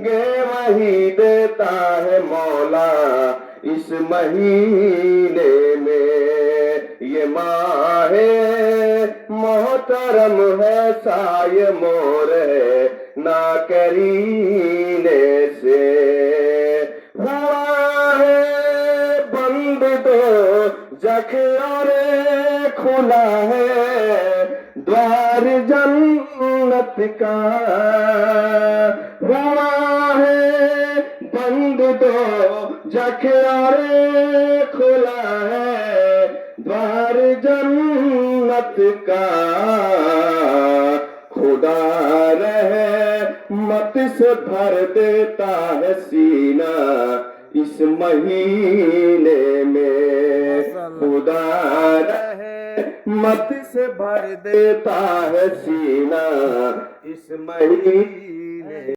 मांगे वही देता है मौला इस महीने में। ये माहे मोहतरम है साये मोर है ना करीने से। हुआ है बंद दो जखरे खुला है द्वार जन्नत का। हुआ है बंद दो जखरे खुला है द्वार जन्नत का। खुदा रहमत से भर देता है सीना इस महीने में। खुदा रहमत से भर देता है सीना इस महीने